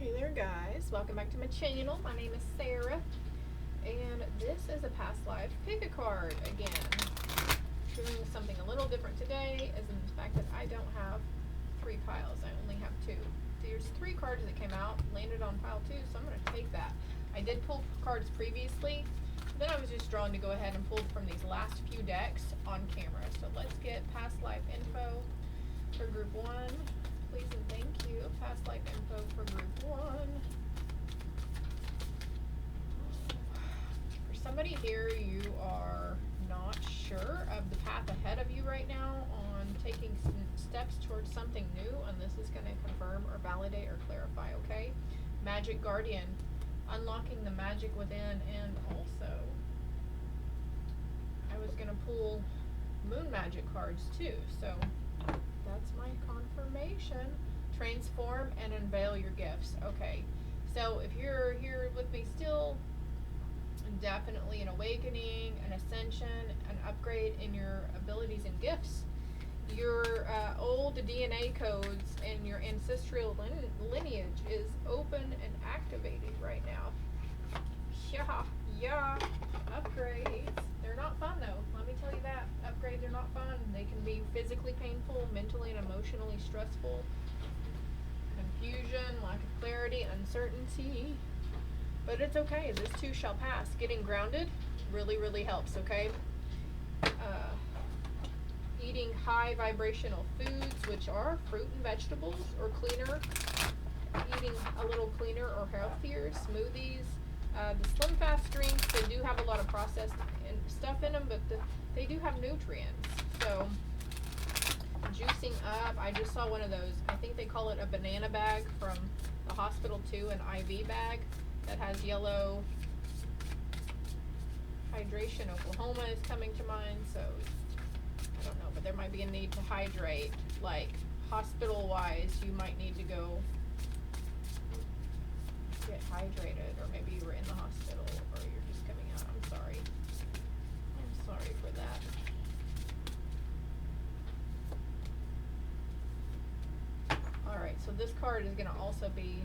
Hey there guys, welcome back to my channel. My name is Sarah and this is a past life pick a card again. Doing something a little different today as in the fact that I don't have 3 piles, I only have 2. There's 3 cards that came out, landed on pile 2, so I'm going to take that. I did pull cards previously, then I was just drawn to go ahead and pull from these last few decks on camera. So let's get past life info for group 1. Please and thank you. Past life info for group 1. For somebody here, you are not sure of the path ahead of you right now on taking steps towards something new, and this is going to confirm or validate or clarify, okay? Magic Guardian, unlocking the magic within, and also I was going to pull moon magic cards too, so that's my confirmation. Transform and unveil your gifts. Okay, so if you're here with me still, definitely an awakening, an ascension, an upgrade in your abilities and gifts. Your old DNA codes and your ancestral lineage is open and activated right now. Yeah, upgrades. They're not fun though, let me tell you that. Upgrades are not fun. They can be physically painful, mentally and emotionally stressful. Confusion, lack of clarity, uncertainty. But it's okay, this too shall pass. Getting grounded really helps, okay? Eating high vibrational foods, which are fruit and vegetables, or cleaner. Eating a little cleaner or healthier, smoothies. The Slim Fast drinks, they do have a lot of processed stuff in them, but they do have nutrients. So, juicing up, I just saw one of those, I think they call it a banana bag from the hospital too, an IV bag that has yellow. Hydration Oklahoma is coming to mind, so I don't know, but there might be a need to hydrate, like hospital wise, you might need to go get hydrated, or maybe you were in the hospital, or you're just coming out. I'm sorry for that. Alright, so this card is going to also be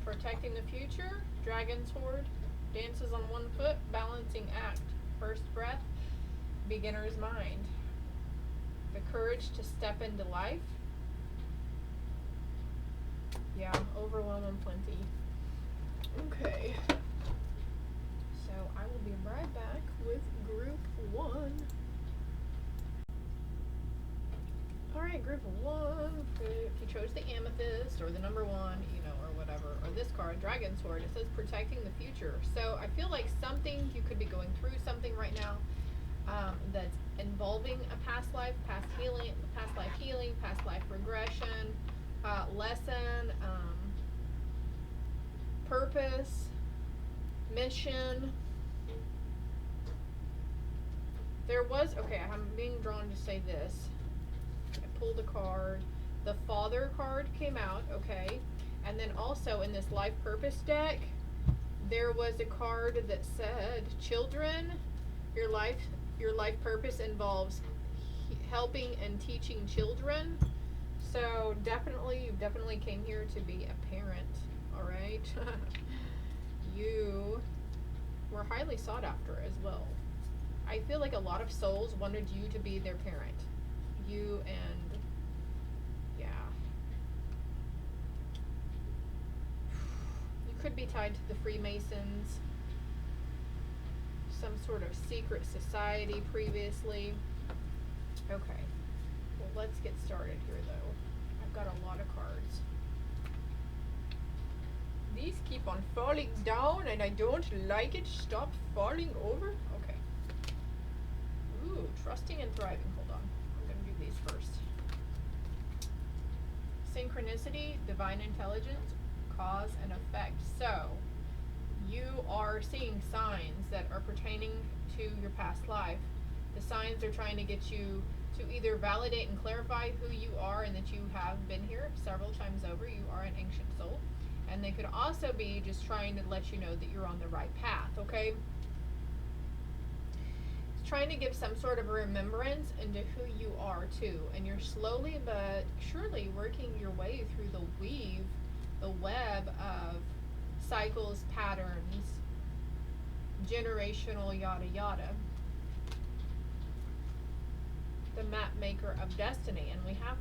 protecting the future, dragon's horde, dances on one foot, balancing act, first breath, beginner's mind, the courage to step into life. Yeah, overwhelm and plenty. Okay. So I will be right back with group 1. Alright, group 1. If you chose the amethyst or the number 1, you know, or whatever, or this card, Dragon's Sword, it says protecting the future. So I feel like something, you could be going through something right now that's involving a past life, past life healing, past life regression, lesson, purpose, mission. There was, okay, I'm being drawn to say this. I pulled a card. The Father card came out, okay. And then also in this life purpose deck, there was a card that said, children, your life purpose involves helping and teaching children. So you definitely came here to be a parent, all right? You were highly sought after as well. I feel like a lot of souls wanted you to be their parent. You and, yeah. You could be tied to the Freemasons, some sort of secret society previously. Okay, well, let's get started here though. I've got a lot of cards. These keep on falling down and I don't like it. Stop falling over. Okay. Ooh, trusting and thriving. Hold on. I'm going to do these first. Synchronicity, divine intelligence, cause and effect. So, you are seeing signs that are pertaining to your past life. The signs are trying to get you to either validate and clarify who you are and that you have been here several times over. You are an ancient soul. And they could also be just trying to let you know that you're on the right path, okay? trying to give some sort of remembrance into who you are too, and you're slowly but surely working your way through the web of cycles, patterns, generational yada yada. The map maker of destiny, and we have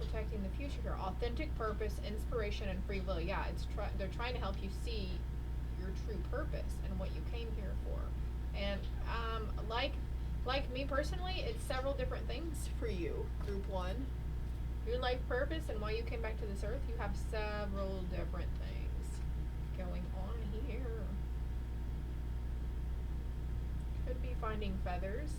protecting the future here. Authentic purpose, inspiration, and free will. Yeah, they're trying to help you see your true purpose and what you came here for. And like me personally, it's several different things for you. Group 1, your life purpose and why you came back to this earth. You have several different things going on here. Could be finding feathers,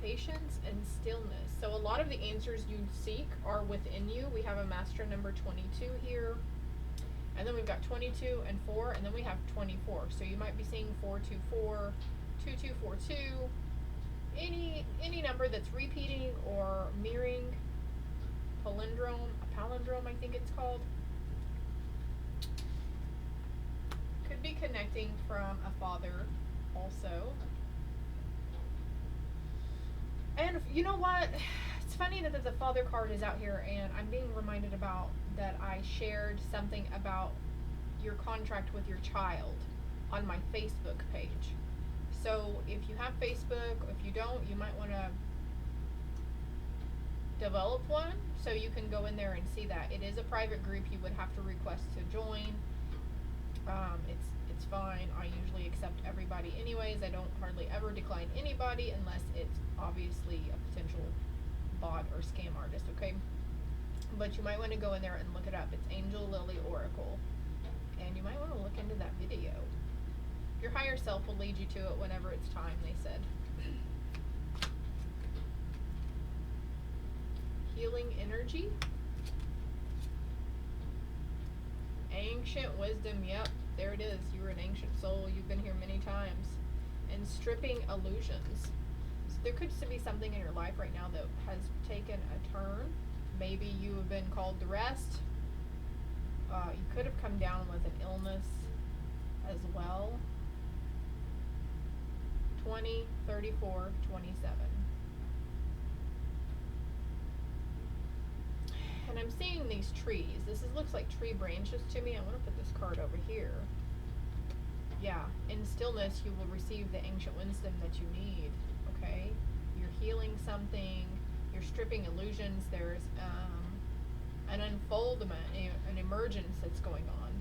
patience, and stillness. So a lot of the answers you seek are within you. We have a master number 22 here. And then we've got 22 and 4, and then we have 24. So you might be seeing 424, 2242, any number that's repeating or mirroring, a palindrome I think it's called. Could be connecting from a father also. And you know what? It's funny that the father card is out here, and I'm being reminded about that I shared something about your contract with your child on my Facebook page. So if you have Facebook, if you don't, you might want to develop one so you can go in there and see that. It is a private group. You would have to request to join. It's fine. I usually accept everybody anyways. I don't hardly ever decline anybody unless it's obviously a potential bot or scam artist, okay? But you might want to go in there and look it up. It's Angel Lily Oracle. And you might want to look into that video. Your higher self will lead you to it whenever it's time, they said. Healing energy. Ancient wisdom, yep, there it is. You were an ancient soul. You've been here many times. And stripping illusions. So there could be something in your life right now that has taken a turn. Maybe you have been called to rest. You could have come down with an illness as well. 20, 34, 27. And I'm seeing these trees. Looks like tree branches to me. I want to put this card over here. Yeah, in stillness you will receive the ancient wisdom that you need. Okay? You're healing something. You're stripping illusions. There's an unfoldment, an emergence that's going on.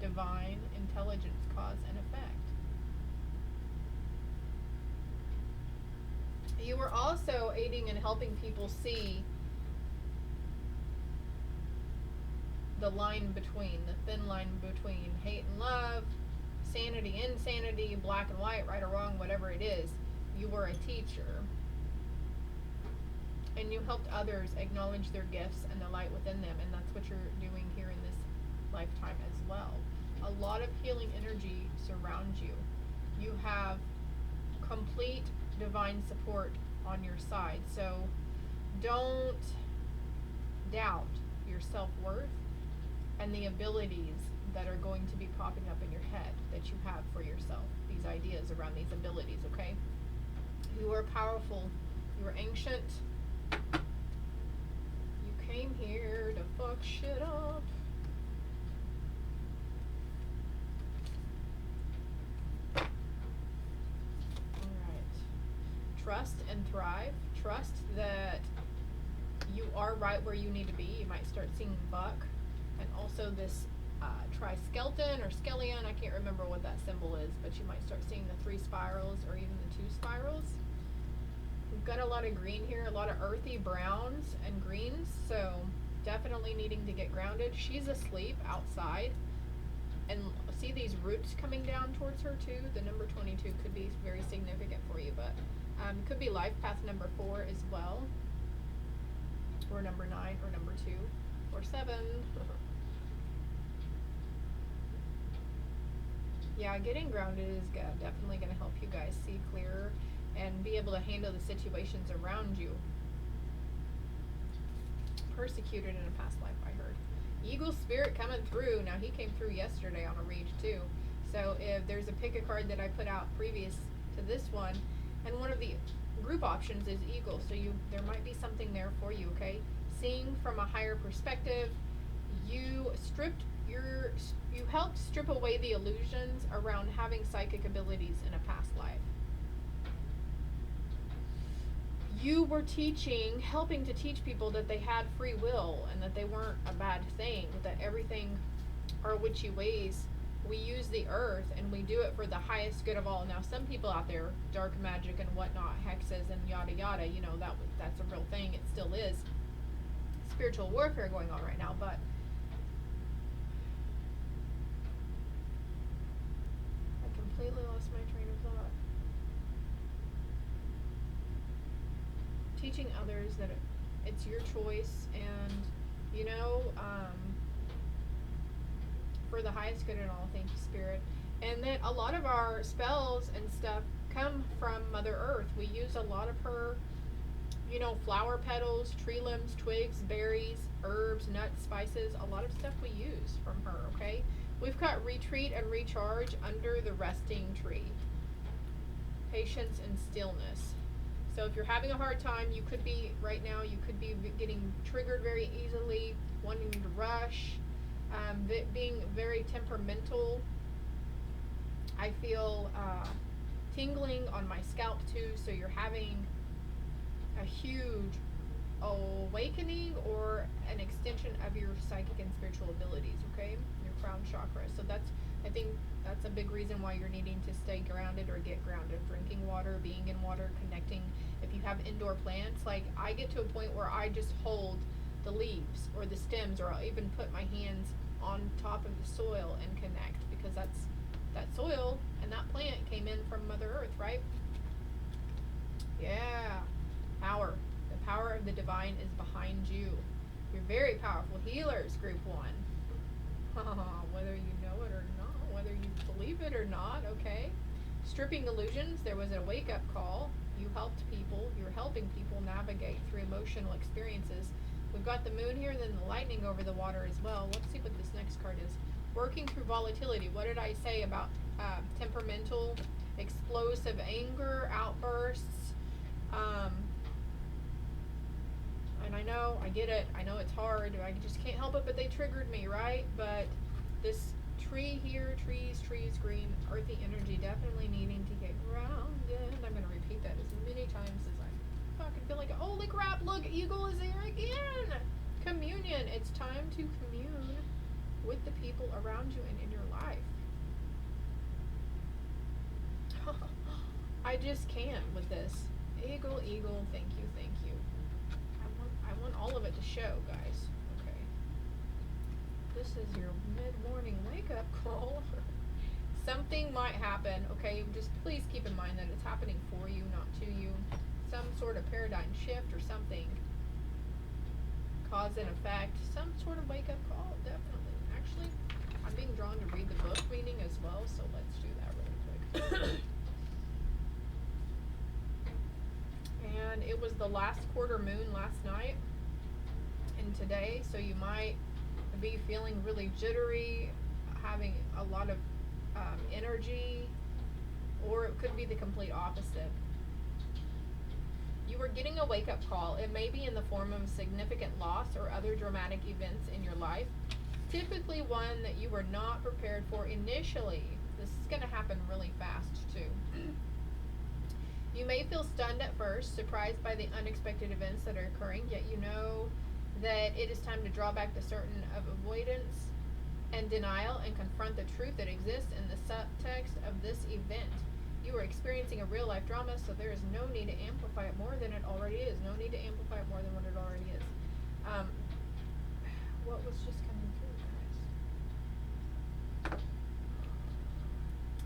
Divine intelligence, cause and effect. You were also aiding and helping people see the line between, the thin line between hate and love, sanity, insanity, black and white, right or wrong, whatever it is. You were a teacher. And you helped others acknowledge their gifts and the light within them, and that's what you're doing here in this lifetime as well. A lot of healing energy surrounds you. You have complete divine support on your side, so don't doubt your self-worth and the abilities that are going to be popping up in your head that you have for yourself, these ideas around these abilities, okay? You are powerful. You are ancient. You came here to fuck shit up. Alright. Trust and thrive. Trust that you are right where you need to be. You might start seeing buck. And also this triskeleton or skeleton. I can't remember what that symbol is, but you might start seeing the 3 spirals or even the 2 spirals. We've got a lot of green here, a lot of earthy browns and greens, so definitely needing to get grounded. She's asleep outside, and see these roots coming down towards her too. The number 22 could be very significant for you, but could be life path number 4 as well, or number 9, or number 2, or 7. Yeah, getting grounded is definitely going to help you guys see clearer and be able to handle the situations around you. Persecuted in a past life, I heard. Eagle spirit coming through. Now, he came through yesterday on a read, too. So if there's a pick a card that I put out previous to this one, and one of the group options is eagle, so there might be something there for you, okay? Seeing from a higher perspective, you helped strip away the illusions around having psychic abilities in a past life. You were helping to teach people that they had free will and that they weren't a bad thing, that everything are witchy ways. We use the earth and we do it for the highest good of all. Now, some people out there, dark magic and whatnot, hexes and yada yada, that's a real thing. It still is spiritual warfare going on right now, but I completely lost my train of thought. Teaching others that it's your choice, and for the highest good in all. Thank you, Spirit. And that a lot of our spells and stuff come from Mother Earth. We use a lot of her, flower petals, tree limbs, twigs, berries, herbs, nuts, spices. A lot of stuff we use from her, okay? We've got retreat and recharge under the resting tree. Patience and stillness. So if you're having a hard time, you could be getting triggered very easily, wanting to rush, being very temperamental. I feel tingling on my scalp too, so you're having a huge awakening or an extension of your psychic and spiritual abilities, okay? Your crown chakra. So I think that's a big reason why you're needing to stay grounded or get grounded. Drinking water, being in water, connecting. If you have indoor plants, like I get to a point where I just hold the leaves or the stems, or I'll even put my hands on top of the soil and connect, because that soil and that plant came in from Mother Earth, right? Yeah. Power. The power of the divine is behind you. You're very powerful healers, group 1. Whether you know it or not, whether you believe it or not, okay? Stripping illusions, there was a wake-up call. You helped people. You're helping people navigate through emotional experiences. We've got the moon here and then the lightning over the water as well. Let's see what this next card is. Working through volatility. What did I say about temperamental, explosive anger, outbursts? And I get it. I know it's hard. I just can't help it, but they triggered me, right? But this tree here, trees, green, earthy energy, definitely needing to get grounded. I'm going to repeat that as many times as I fucking feel like, holy crap, look, eagle is there again. Communion. It's time to commune with the people around you and in your life. I just can't with this. Eagle, thank you. I want all of it to show, guys. Okay. This is your mid-morning wake-up call. Something might happen, okay? Just please keep in mind that it's happening for you, not to you. Some sort of paradigm shift or something. Cause and effect. Some sort of wake-up call, definitely. Actually, I'm being drawn to read the book meaning as well, so let's do that really quick. And it was the last quarter moon last night and today, so you might be feeling really jittery, having a lot of energy, or it could be the complete opposite. You were getting a wake-up call. It may be in the form of significant loss or other dramatic events in your life, typically one that you were not prepared for initially. This is going to happen really fast too. You may feel stunned at first, surprised by the unexpected events that are occurring, yet you know that it is time to draw back the certain of avoidance and denial and confront the truth that exists in the subtext of this event. You are experiencing a real-life drama, so there is no need to amplify it more than it already is. No need to amplify it more than what it already is. What was just coming through, guys?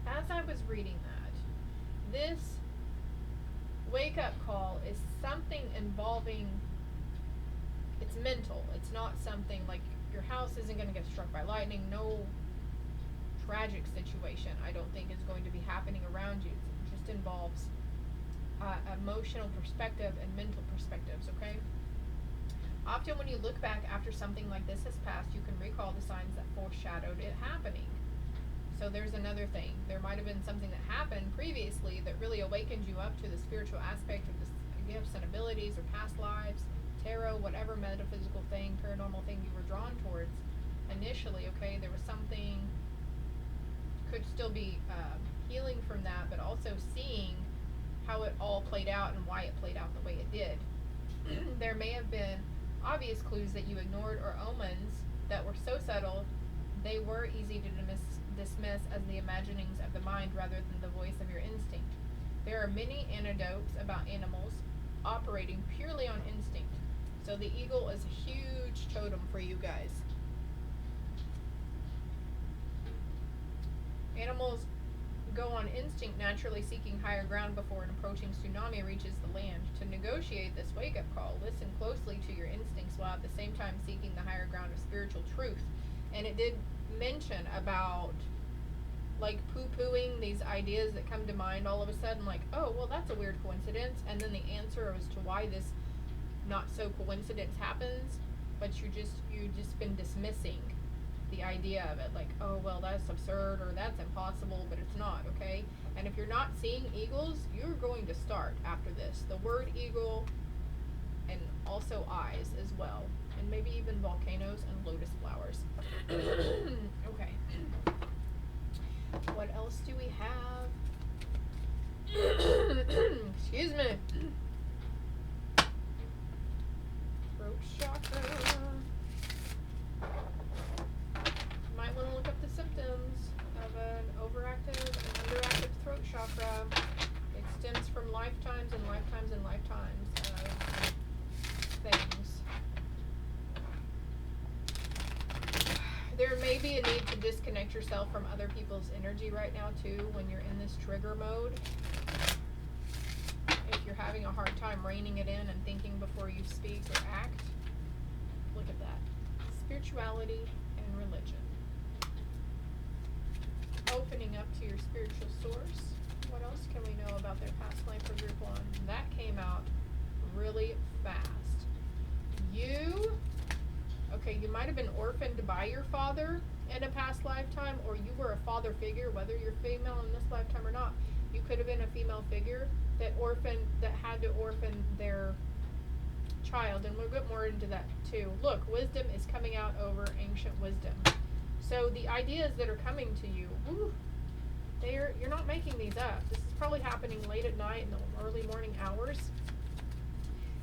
As I was reading that, this wake-up call is something involving, it's mental. It's not something like your house isn't going to get struck by lightning. No tragic situation, I don't think, is going to be happening around you. It just involves emotional perspective and mental perspectives, okay? Often when you look back after something like this has passed, you can recall the signs that foreshadowed it happening. So there's another thing. There might have been something that happened previously that really awakened you up to the spiritual aspect of the gifts and abilities or past lives, tarot, whatever metaphysical thing, paranormal thing you were drawn towards initially, okay? There was something, could still be healing from that, but also seeing how it all played out and why it played out the way it did. There may have been obvious clues that you ignored or omens that were so subtle they were easy to dismiss as the imaginings of the mind rather than the voice of your instinct. There are many anecdotes about animals operating purely on instinct. So the eagle is a huge totem for you guys. Animals go on instinct, naturally seeking higher ground before an approaching tsunami reaches the land. To negotiate this wake-up call, listen closely to your instincts while at the same time seeking the higher ground of spiritual truth. And it did mention about like poo-pooing these ideas that come to mind all of a sudden, like, oh, well, that's a weird coincidence, and then the answer as to why this not so coincidence happens, but you just been dismissing the idea of it, like, oh, well, that's absurd or that's impossible, but it's not, okay? And if you're not seeing eagles, you're going to start after this. The word eagle, and also eyes as well, and maybe even volcanoes and lotus flowers. Okay. What else do we have? Excuse me. Throat chakra. Might want to look up the symptoms of an overactive and underactive throat chakra. It stems from lifetimes and lifetimes and lifetimes of things. There may be a need to disconnect yourself from other people's energy right now too when you're in this trigger mode. If you're having a hard time reining it in and thinking before you speak or act, look at that. Spirituality and religion. Opening up to your spiritual source. What else can we know about their past life for group 1? That came out really fast. Okay, you might have been orphaned by your father in a past lifetime, or you were a father figure, whether you're female in this lifetime or not. You could have been a female figure that had to orphan their child, and we'll get more into that too. Look, wisdom is coming out over ancient wisdom. So the ideas that are coming to you, you're not making these up. This is probably happening late at night in the early morning hours.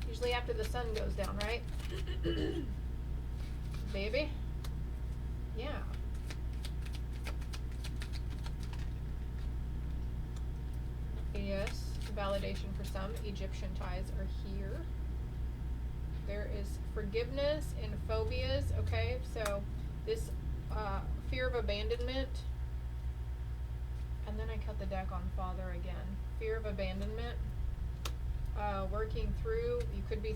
Usually after the sun goes down, right? Baby? Yeah. Yes, validation for some. Egyptian ties are here. There is forgiveness and phobias, okay? So this fear of abandonment, and then I cut the deck on father again. Fear of abandonment, working through, you could be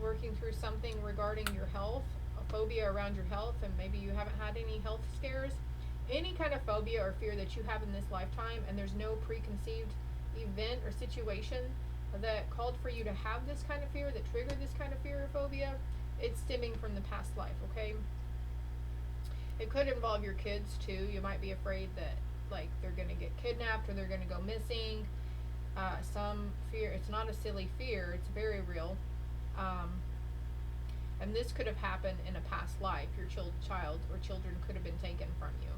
working through something regarding your health, a phobia around your health, and maybe you haven't had any health scares. Any kind of phobia or fear that you have in this lifetime, and there's no preconceived event or situation that called for you to have this kind of fear, that triggered this kind of fear or phobia, it's stemming from the past life, okay? It could involve your kids too. You might be afraid that like they're gonna get kidnapped or they're gonna go missing. Some fear, it's not a silly fear, it's very real. And this could have happened in a past life. Your child or children could have been taken from you.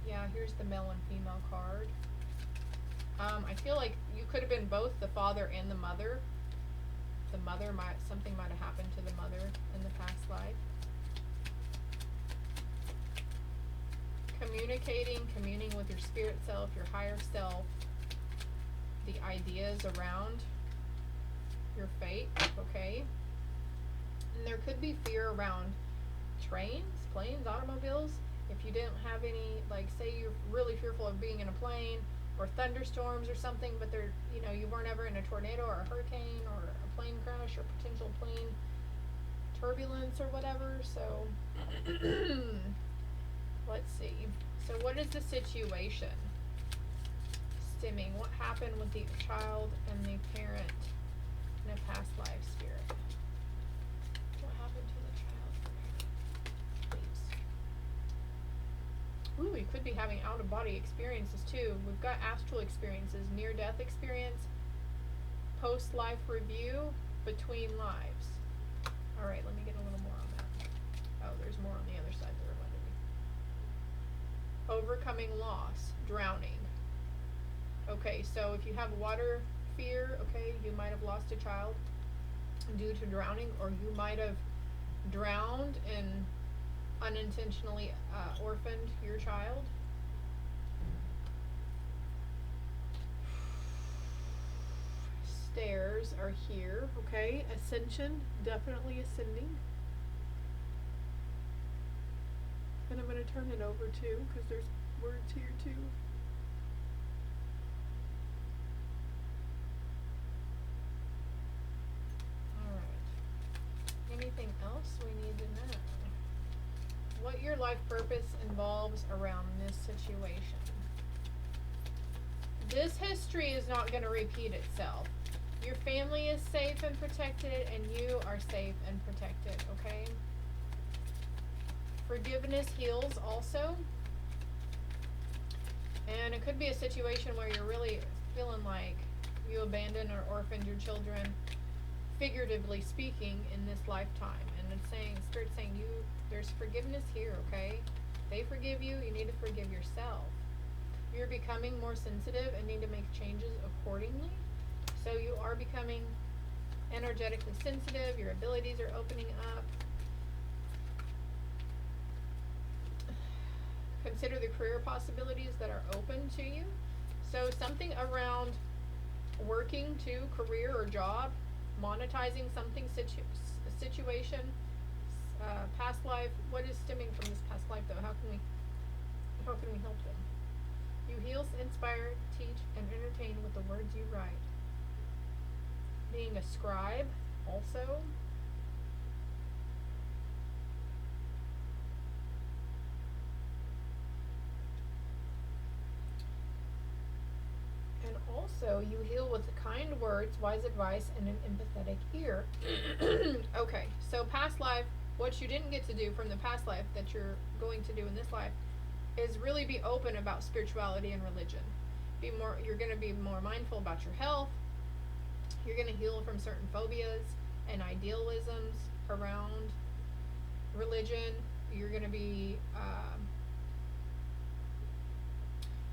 Yeah, here's the male and female card. I feel like you could have been both the father and the mother. The mother something might have happened to the mother in the past life. Communing with your spirit self, your higher self, the ideas around your fate, okay? And there could be fear around trains, planes, automobiles. If you didn't have any, like, say you're really fearful of being in a plane or thunderstorms or something, but you weren't ever in a tornado or a hurricane or a plane crash or potential plane turbulence or whatever. So let's see. So what is the situation stemming? What happened with the child and the parent in a past life, spirit? What happened to the child? Ooh, you could be having out-of-body experiences too. We've got astral experiences, near-death experience, post-life review, between lives. All right, let me get a little more on that. Oh, there's more on the other side there. Overcoming loss, drowning. Okay, so if you have water fear, okay, you might have lost a child due to drowning, or you might have drowned and unintentionally orphaned your child. Stairs are here, okay? Ascension, definitely ascending. And I'm going to turn it over too, because there's words here too. Alright. Anything else we need to know? What your life purpose involves around this situation. This history is not going to repeat itself. Your family is safe and protected, and you are safe and protected, okay? Forgiveness heals also. And it could be a situation where you're really feeling like you abandoned or orphaned your children, figuratively speaking, in this lifetime. And it's saying, Spirit saying, there's forgiveness here, okay? They forgive you, you need to forgive yourself. You're becoming more sensitive and need to make changes accordingly. So you are becoming energetically sensitive, your abilities are opening up. Consider the career possibilities that are open to you. So something around working to career or job, monetizing something situation, past life. What is stemming from this past life though? How can we help them? You heal, inspire, teach, and entertain with the words you write. Being a scribe also. And also, you heal with kind words, wise advice, and an empathetic ear. Okay, so past life, what you didn't get to do from the past life that you're going to do in this life is really be open about spirituality and religion. You're going to be more mindful about your health. You're going to heal from certain phobias and idealisms around religion. You're going to be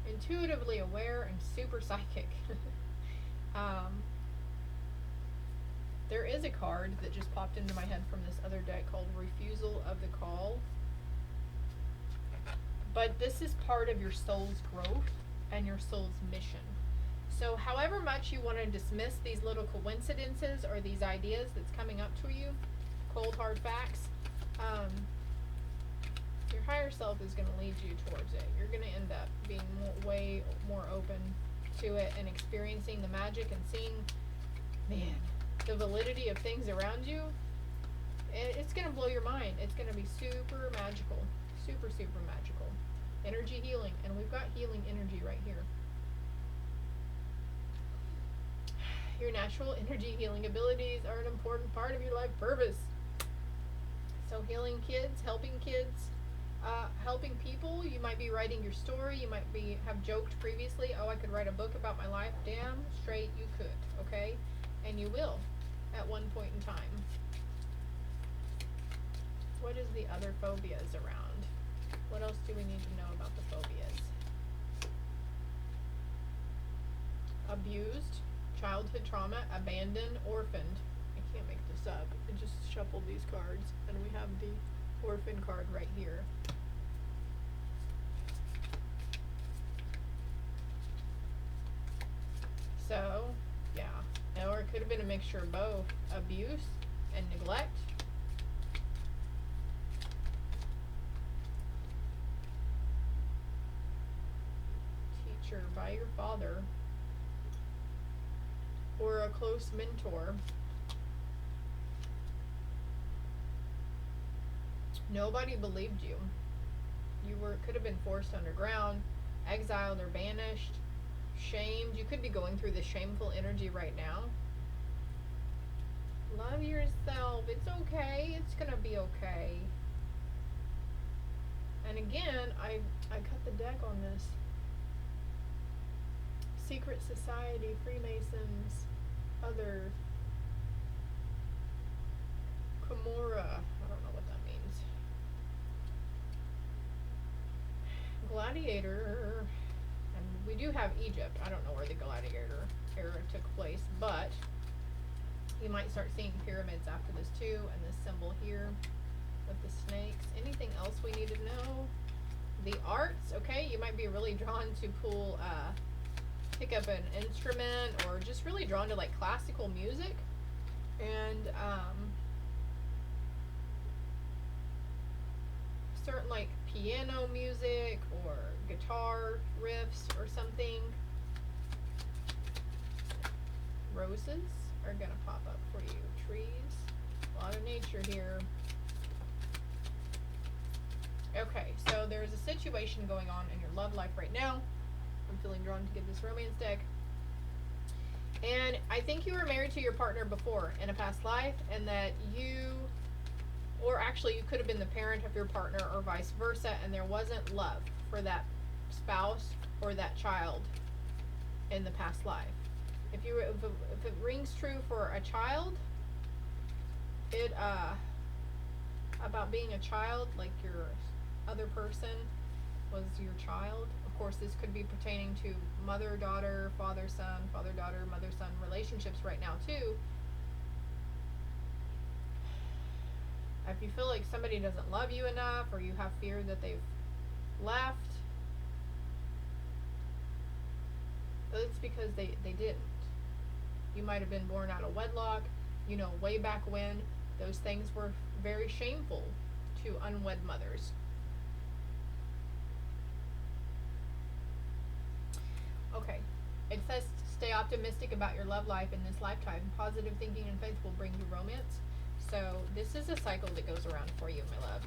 intuitively aware and super psychic. There is a card that just popped into my head from this other deck called Refusal of the Call. But this is part of your soul's growth and your soul's mission. So however much you want to dismiss these little coincidences or these ideas that's coming up to you, cold hard facts, your higher self is going to lead you towards it. You're going to end up being way more open to it and experiencing the magic and seeing, man, the validity of things around you. It's going to blow your mind. It's going to be super magical. Super, super magical. Energy healing. And we've got healing energy right here. Your natural energy healing abilities are an important part of your life purpose. So healing kids, helping people. You might be writing your story. You might have joked previously, oh, I could write a book about my life. Damn straight you could, okay? And you will at one point in time. What is the other phobias around? What else do we need to know about the phobias? Abused, childhood trauma, abandoned, orphaned. I can't make this up. I just shuffled these cards, and we have the orphan card right here. So, yeah. Or it could have been a mixture of both. Abuse and neglect. Teacher by your father. Or a close mentor. Nobody believed you. You could have been forced underground, exiled or banished, shamed. You could be going through this shameful energy right now. Love yourself. It's okay. It's gonna be okay. And again, I cut the deck on this. Secret society, Freemasons, other, Camorra, I don't know what that means. Gladiator, and we do have Egypt. I don't know where the gladiator era took place, but you might start seeing pyramids after this too, and this symbol here with the snakes. Anything else we need to know? The arts, okay, you might be really drawn to pick up an instrument, or just really drawn to like classical music, and certain like piano music or guitar riffs or something. Roses are gonna pop up for you. Trees, a lot of nature here. Okay, so there's a situation going on in your love life right now. I'm feeling drawn to give this romance deck. And I think you were married to your partner before in a past life, and that you, or actually you could have been the parent of your partner or vice versa, and there wasn't love for that spouse or that child in the past life. If it rings true for a child, it about being a child, like your other person was your child. Of course, this could be pertaining to mother-daughter, father-son, father-daughter, mother-son relationships right now too. If you feel like somebody doesn't love you enough, or you have fear that they've left, it's because they didn't. You might have been born out of wedlock, you know, way back when. Those things were very shameful to unwed mothers. Okay, it says stay optimistic about your love life in this lifetime. Positive thinking and faith will bring you romance. So this is a cycle that goes around for you, my love.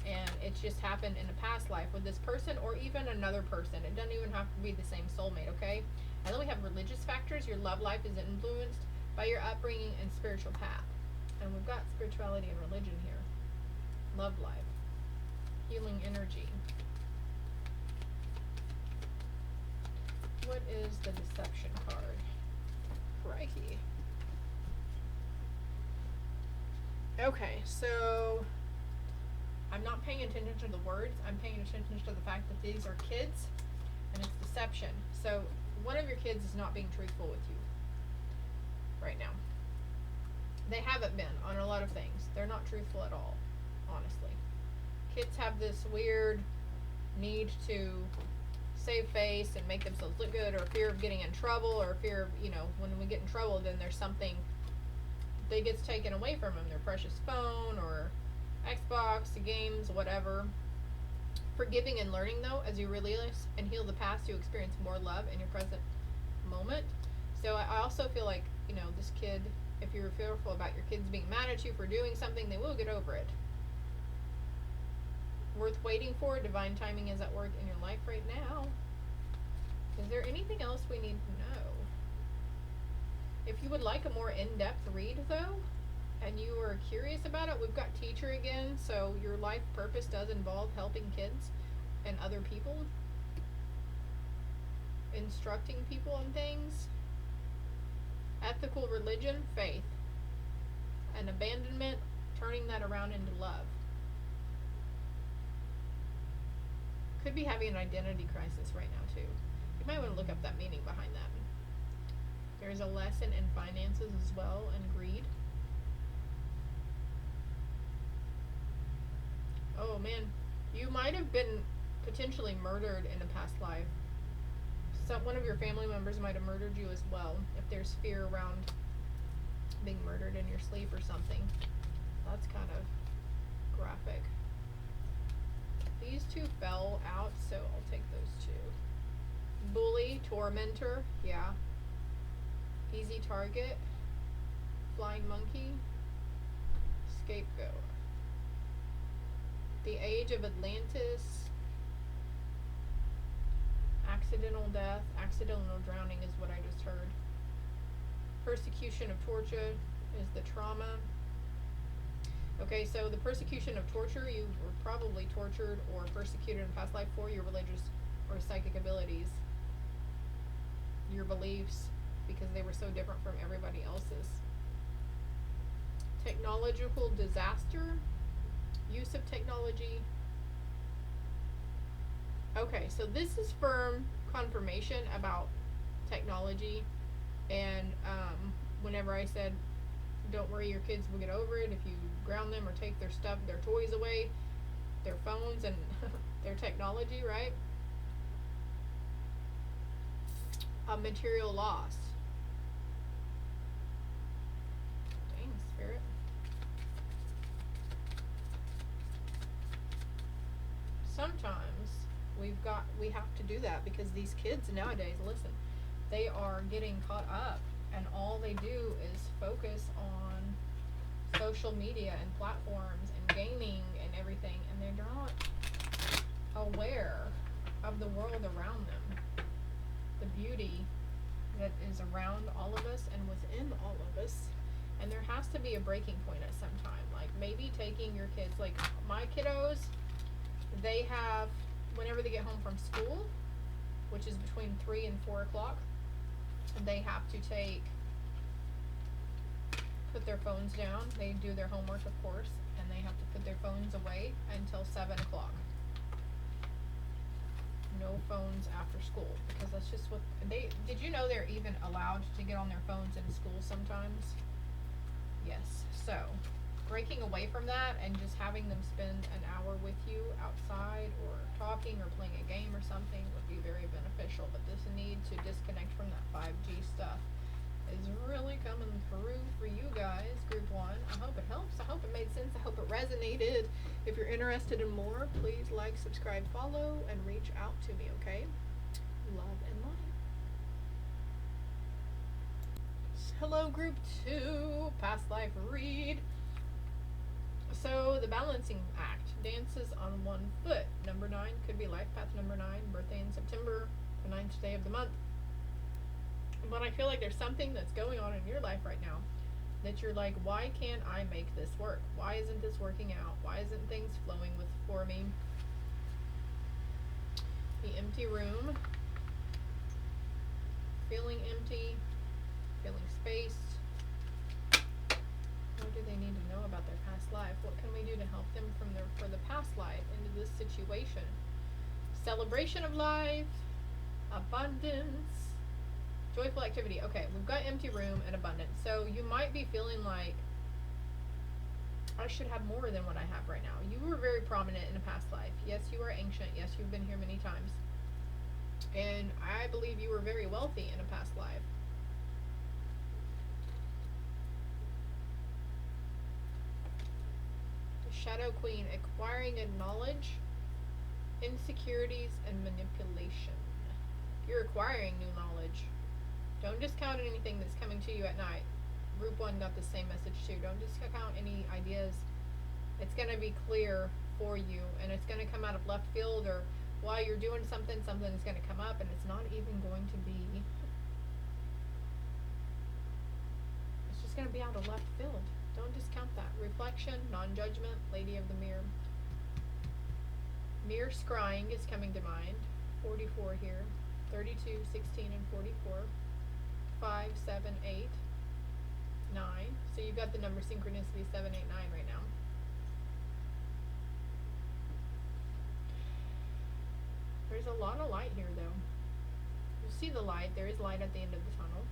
And it's just happened in a past life with this person, or even another person. It doesn't even have to be the same soulmate, okay? And then we have religious factors. Your love life is influenced by your upbringing and spiritual path. And we've got spirituality and religion here. Love life. Healing energy. What is the deception card? Crikey. Okay, so I'm not paying attention to the words. I'm paying attention to the fact that these are kids, and it's deception. So one of your kids is not being truthful with you right now. They haven't been on a lot of things. They're not truthful at all, honestly. Kids have this weird need to save face and make themselves look good, or fear of getting in trouble, or fear of, you know, when we get in trouble, then there's something that gets taken away from them, their precious phone or Xbox, games, whatever. Forgiving and learning, though, as you release and heal the past, you experience more love in your present moment. So I also feel like, you know, this kid, if you're fearful about your kids being mad at you for doing something, they will get over it. Worth waiting for. Divine timing is at work in your life right now. Is there anything else we need to know? If you would like a more in-depth read, though, and you are curious about it, we've got teacher again. So your life purpose does involve helping kids and other people, instructing people on things. Ethical religion, faith, and abandonment, turning that around into love. Could be having an identity crisis right now too. You might want to look up that meaning behind that. There's a lesson in finances as well, and greed. Oh man, you might have been potentially murdered in a past life. One of your family members might have murdered you as well, if there's fear around being murdered in your sleep or something. That's kind of graphic. These two fell out, so I'll take those two. Bully, tormentor, yeah. Easy target. Flying monkey. Scapegoat. The Age of Atlantis. Accidental death. Accidental drowning is what I just heard. Persecution of torture is the trauma. Okay, so the persecution of torture, you were probably tortured or persecuted in past life for your religious or psychic abilities, your beliefs, because they were so different from everybody else's. Technological disaster, use of technology. Okay, so this is firm confirmation about technology, and whenever I said, don't worry, your kids will get over it if you ground them or take their stuff, their toys away, their phones and their technology, right? Material loss. Dang, spirit. Sometimes we have to do that because these kids nowadays, listen, they are getting caught up, and all they do is focus on social media and platforms and gaming and everything, and they're not aware of the world around them, the beauty that is around all of us and within all of us. And there has to be a breaking point at some time, like maybe taking your kids, like my kiddos, they have, whenever they get home from school, which is between 3 and 4 o'clock, they have to put their phones down. They do their homework, of course, and they have to put their phones away until 7 o'clock. No phones after school, because that's just what did you know they're even allowed to get on their phones in school sometimes? Yes. So breaking away from that and just having them spend an hour with you outside or talking or playing a game or something would be very beneficial. But this need to disconnect from that 5G stuff is really coming through for you guys, group 1. I hope it helps. I hope it made sense. I hope it resonated. If you're interested in more, please like, subscribe, follow, and reach out to me, okay? Love and light. Hello, group 2, past life read. So the balancing act, dances on 1 foot. Number 9 could be life path number 9, birthday in September, the 9th day of the month. But I feel like there's something that's going on in your life right now that you're like, why can't I make this work? Why isn't this working out? Why isn't things flowing for me? The empty room, feeling empty, feeling spaced. What do they need to know about their past life? What can we do to help them for the past life into this situation? Celebration of life, abundance, joyful activity. Okay, we've got empty room and abundance. So you might be feeling like, I should have more than what I have right now. You were very prominent in a past life. Yes, you are ancient. Yes, you've been here many times. And I believe you were very wealthy in a past life. The Shadow Queen, acquiring a knowledge, insecurities, and manipulation. You're acquiring new knowledge. Don't discount anything that's coming to you at night. Group 1 got the same message too. Don't discount any ideas. It's going to be clear for you, and it's going to come out of left field, or while you're doing something, something is going to come up, and it's not even going to be, it's just going to be out of left field. Don't discount that. Reflection, non-judgment, Lady of the Mirror. Mirror scrying is coming to mind. 44 here. 32, 16, and 44. 5, 7, 8, 9. So you've got the number synchronicity 7, 8, 9 right now. There's a lot of light here though. You see the light. There is light at the end of the tunnel.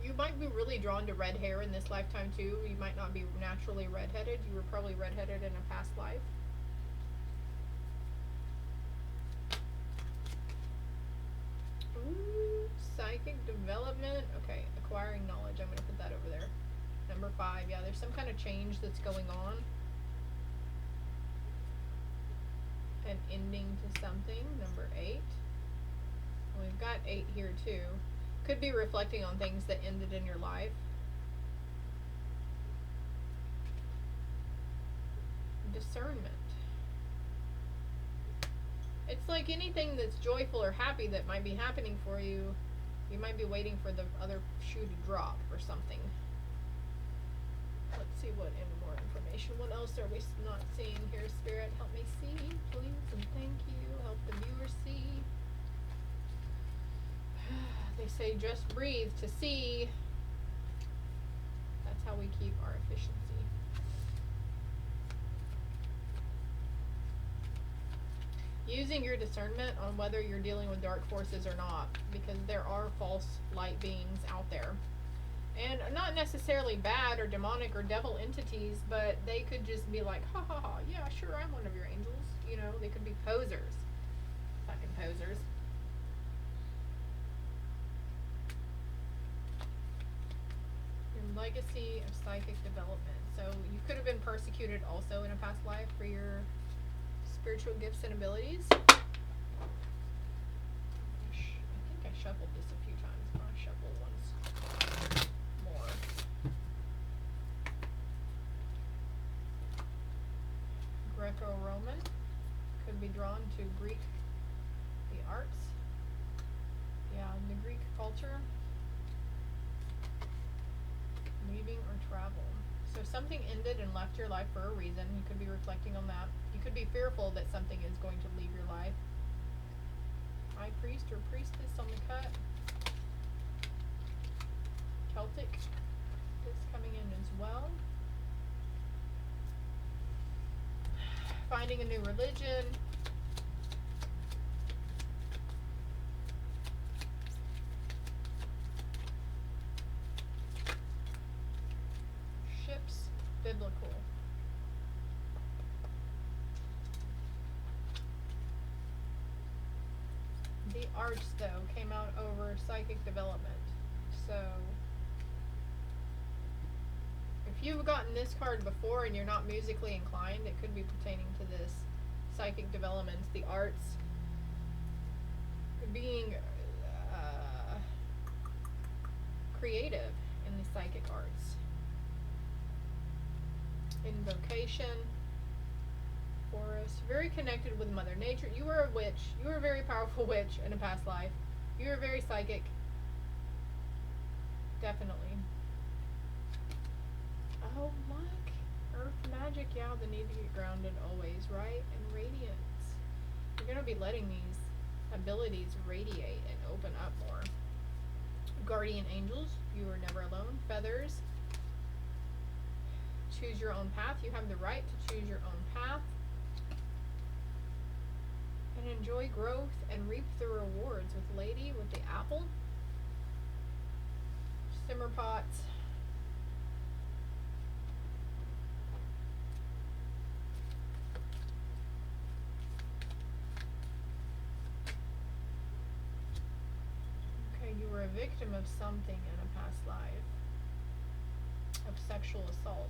You might be really drawn to red hair in this lifetime too. You might not be naturally redheaded. You were probably redheaded in a past life. Ooh, psychic development. Okay, acquiring knowledge. I'm going to put that over there. Number 5. Yeah, there's some kind of change that's going on. An ending to something. Number 8. We've got 8 here too. Could be reflecting on things that ended in your life. Discernment. It's like anything that's joyful or happy that might be happening for you, you might be waiting for the other shoe to drop or something. Let's see what more information. What else are we not seeing here? Spirit, help me see, please, and thank you. Help the viewer see. They say just breathe to see. That's how we keep our efficiency. Using your discernment on whether you're dealing with dark forces or not, because there are false light beings out there. And not necessarily bad or demonic or devil entities, but they could just be like, ha ha ha, yeah, sure, I'm one of your angels. You know, they could be posers. Fucking posers. Your legacy of psychic development. So you could have been persecuted also in a past life for your spiritual gifts and abilities. I think I shuffled this a few times. I'll shuffle once more. Greco-Roman. Could be drawn to Greek, the arts. Yeah, in the Greek culture. Leaving or travel. So something ended and left your life for a reason. You could be reflecting on that. You could be fearful that something is going to leave your life. High priest or priestess on the cut. Celtic is coming in as well. Finding a new religion. Ships, biblical. The arch, though, came out over psychic development. So, if you've gotten this card before and you're not musically inclined, it could be pertaining to this. Psychic developments, the arts, being creative in the psychic arts. Invocation, forest, very connected with Mother Nature. You were a witch. You were a very powerful witch in a past life. You were very psychic. Definitely. Oh, look. Earth magic. Yeah, the need to get grounded always, right? And radiance. You're going to be letting these abilities radiate and open up more. Guardian angels. You are never alone. Feathers. Choose your own path. You have the right to choose your own path. And enjoy growth and reap the rewards with Lady, with the apple. Simmer pots. Okay, you were a victim of something in a past life. Of sexual assault.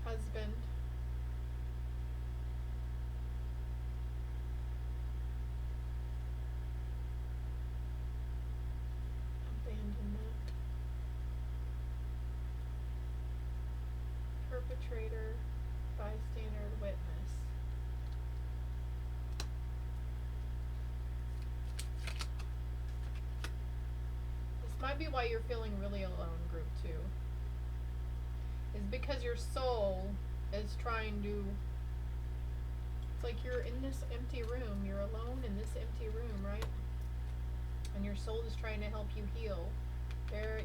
Husband. Abandonment. Perpetrator. Bystander. Witness. This might be why you're feeling really alone, group 2. Is because your soul is trying to, it's like you're in this empty room, you're alone in this empty room, right? And your soul is trying to help you heal.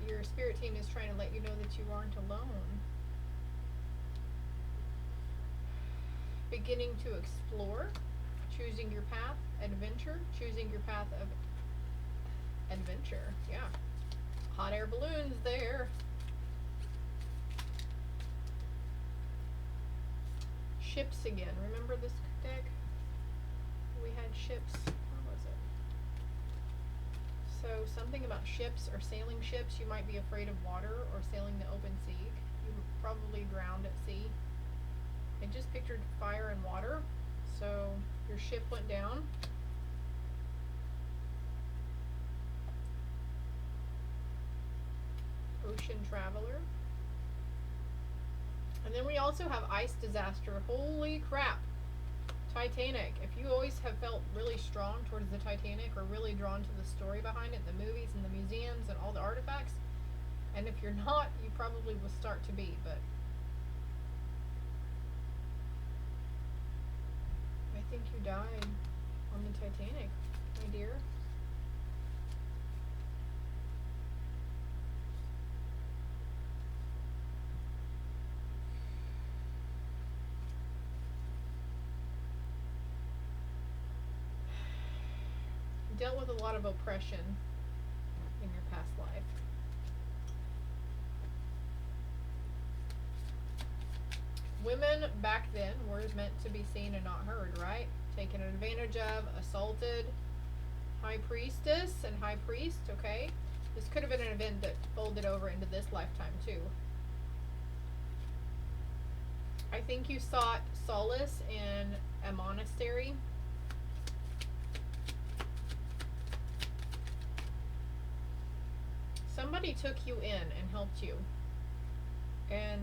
Your spirit team is trying to let you know that you aren't alone. Beginning to explore, choosing your path, adventure, choosing your path of adventure, yeah. Hot air balloons there. Ships again. Remember this deck? We had ships. Where was it? So something about ships or sailing ships. You might be afraid of water or sailing the open sea. You probably drowned at sea. I just pictured fire and water. So your ship went down. Ocean traveler. And then we also have ice disaster. Holy crap. Titanic. If you always have felt really strong towards the Titanic or really drawn to the story behind it, the movies and the museums and all the artifacts, And if you're not, you probably will start to be, but I think you died on the Titanic, my dear. You dealt with a lot of oppression in your past life. Women back then were meant to be seen and not heard, right? Taken advantage of, assaulted. High Priestess and High Priest, okay? This could have been an event that folded over into this lifetime too. I think you sought solace in a monastery. Somebody took you in and helped you. And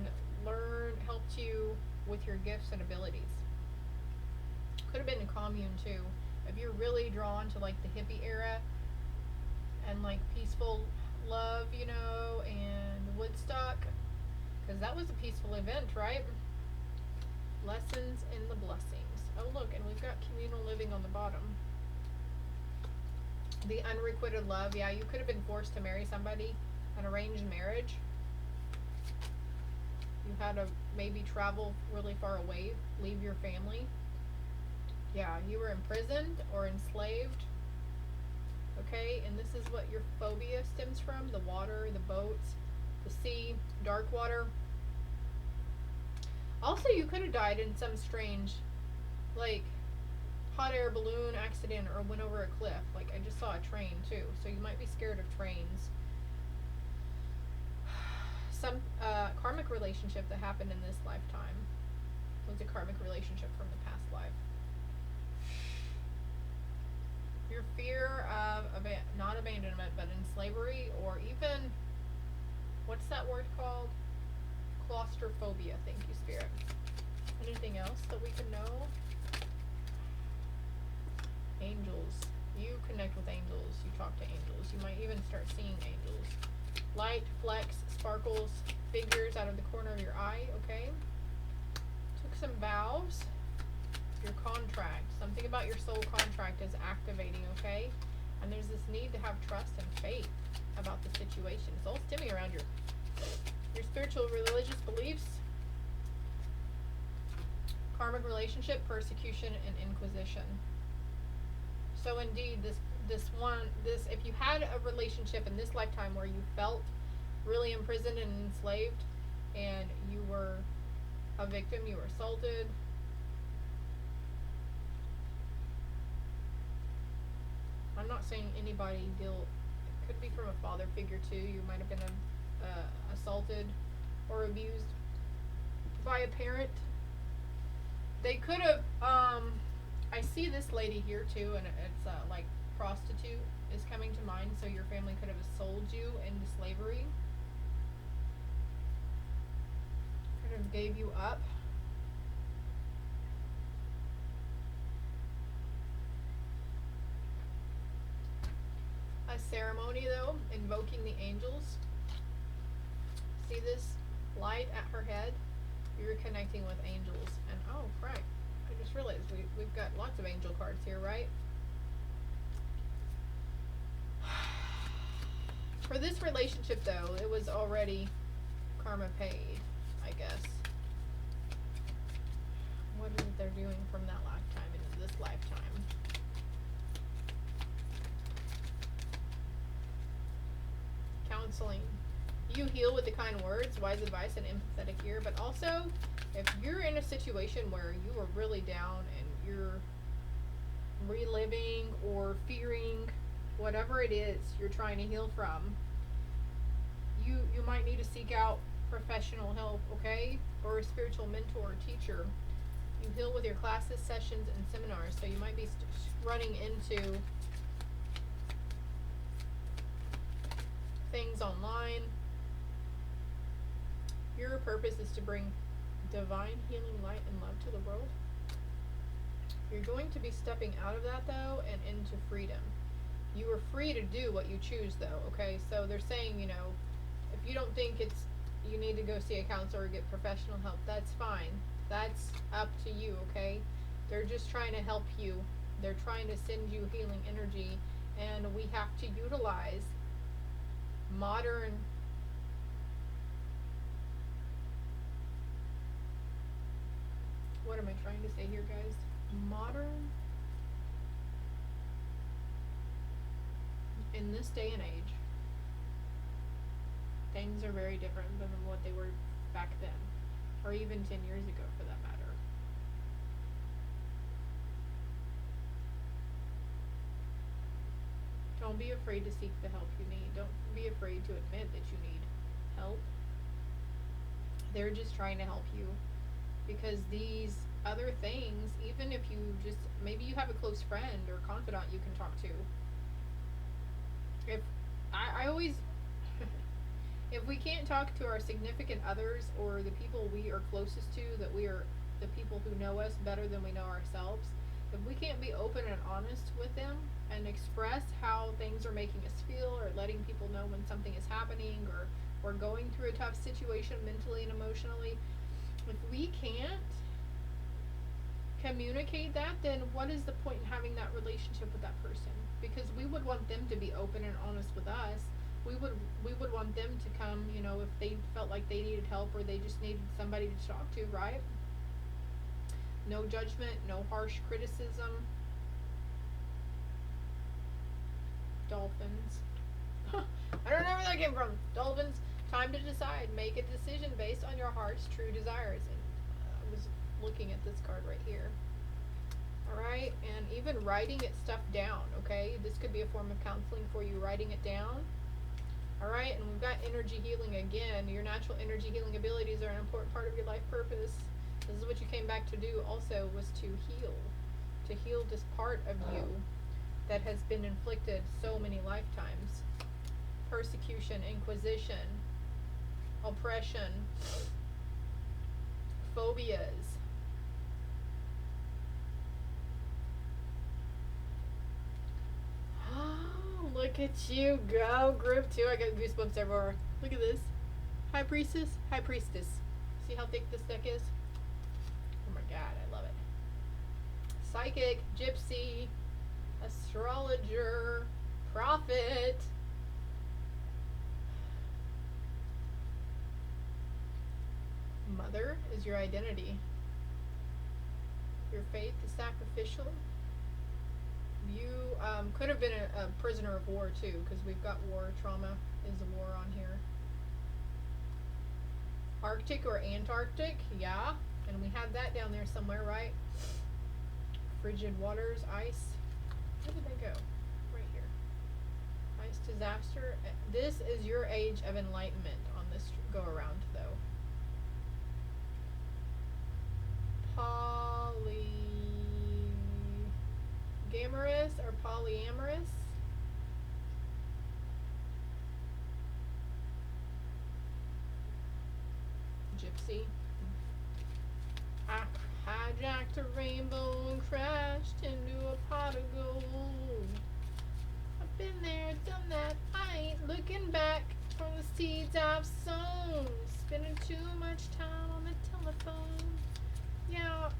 helped you with your gifts and abilities. Could have been a commune too. If you're really drawn to like the hippie era and like peaceful love, you know, and Woodstock, because that was a peaceful event, right? Lessons in the blessings. Oh look, and we've got communal living on the bottom. The unrequited love. Yeah, you could have been forced to marry somebody, an arranged marriage. You had to maybe travel really far away, leave your family. Yeah, you were imprisoned or enslaved. Okay, and this is what your phobia stems from: the water, the boats, the sea, dark water. Also, you could have died in some strange, like, hot air balloon accident or went over a cliff. Like, I just saw a train too, so you might be scared of trains. Some karmic relationship that happened in this lifetime was a karmic relationship from the past life. Your fear of not abandonment, but in slavery, or even, what's that word called? Claustrophobia. Thank you, Spirit. Anything else that we can know? Angels. You connect with angels. You talk to angels. You might even start seeing angels. Light, flecks, sparkles, figures out of the corner of your eye, okay? Took some vows. Your contract. Something about your soul contract is activating, okay? And there's this need to have trust and faith about the situation. It's all stemming around your spiritual, religious beliefs. Karmic relationship, persecution, and inquisition. So indeed, if you had a relationship in this lifetime where you felt really imprisoned and enslaved, and you were a victim, you were assaulted, I'm not saying anybody it could be from a father figure too. You might have been assaulted or abused by a parent. They could have, I see this lady here too, and it's like prostitute is coming to mind, so your family could have sold you into slavery. Could have gave you up. A ceremony though, invoking the angels. See this light at her head? You're connecting with angels. And oh, right. I just realized we've got lots of angel cards here, right? For this relationship though, it was already karma paid, I guess. What is it they're doing from that lifetime into this lifetime? Counseling. You heal with the kind words, wise advice, and empathetic ear, but also if you're in a situation where you are really down and you're reliving or fearing whatever it is you're trying to heal from, you might need to seek out professional help, okay? Or a spiritual mentor or teacher. You heal with your classes, sessions, and seminars, so you might be running into things online. Your purpose is to bring divine healing light and love to the world. You're going to be stepping out of that though and into freedom. You are free to do what you choose though, okay? So they're saying, you know, If you don't think you need to go see a counselor or get professional help, that's fine. That's up to you, okay? They're just trying to help you. They're trying to send you healing energy, and we have to utilize modern what am I trying to say here, guys? Modern, in this day and age, things are very different than what they were back then, or even 10 years ago for that matter. Don't be afraid to seek the help you need. Don't be afraid to admit that you need help. They're just trying to help you, because these other things, even if you just, maybe you have a close friend or confidant you can talk to. If I always if we can't talk to our significant others or the people we are closest to, that we are the people who know us better than we know ourselves, if we can't be open and honest with them and express how things are making us feel, or letting people know when something is happening, or we're going through a tough situation mentally and emotionally, if we can't communicate that, then what is the point in having that relationship with that person? Because we would want them to be open and honest with us. We would want them to come, you know, if they felt like they needed help or they just needed somebody to talk to, right? No judgment, no harsh criticism. Dolphins. I don't know where that came from. Dolphins, time to decide. Make a decision based on your heart's true desires. And I was looking at this card right here. Alright, and even writing stuff down, okay? This could be a form of counseling for you, writing it down. Alright, and we've got energy healing again. Your natural energy healing abilities are an important part of your life purpose. This is what you came back to do also, was to heal this part of you that has been inflicted so many lifetimes. Persecution, inquisition, oppression, phobias. Oh, look at you go, group 2. I got goosebumps everywhere. Look at this. High Priestess, High Priestess. See how thick this deck is? Oh my god, I love it. Psychic, Gypsy, Astrologer, Prophet. Mother is your identity. Your faith is sacrificial. You could have been a prisoner of war too, because we've got war. Trauma is a war on here. Arctic or Antarctic, yeah. And we had that down there somewhere, right? Frigid waters, ice. Where did they go? Right here. Ice disaster. This is your age of enlightenment on this go around, though. Polygamorous or polyamorous? Gypsy. I hijacked a rainbow and crashed into a pot of gold. I've been there, done that. I ain't looking back from the seeds I've sown. Spending too much time on the telephone. Yeah,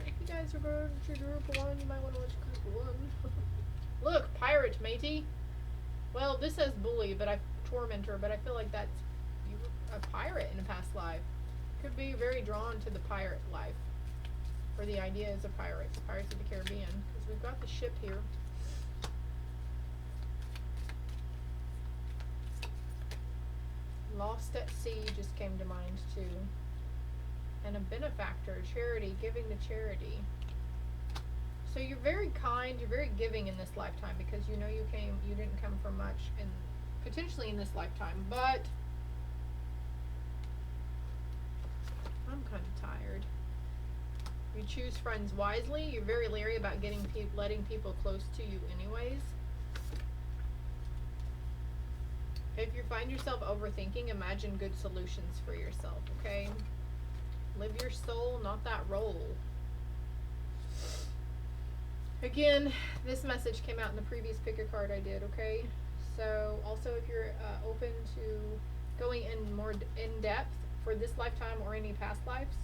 if you guys are going to group 1, you might want to watch group 1. Look, pirate, matey. Well, this says bully, but tormentor, but I feel like that's you were a pirate in a past life. Could be very drawn to the pirate life, or the ideas of pirates, Pirates of the Caribbean, because we've got the ship here. Lost at Sea just came to mind too. And a benefactor, charity, giving to charity. So you're very kind, you're very giving in this lifetime, because you know you didn't come from much, and potentially in this lifetime, but I'm kind of tired. You choose friends wisely. You're very leery about letting people close to you anyways. If you find yourself overthinking, imagine good solutions for yourself, okay? Live your soul, not that role. Again, this message came out in the previous pick a card I did, okay? So, also if you're open to going in more in depth for this lifetime or any past lives,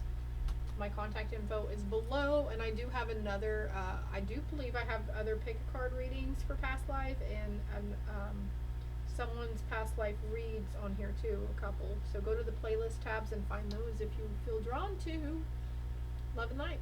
my contact info is below, and I do have another, I do believe I have other pick a card readings for past life, and someone's past life reads on here too, a couple. So go to the playlist tabs and find those if you feel drawn to. Love and light.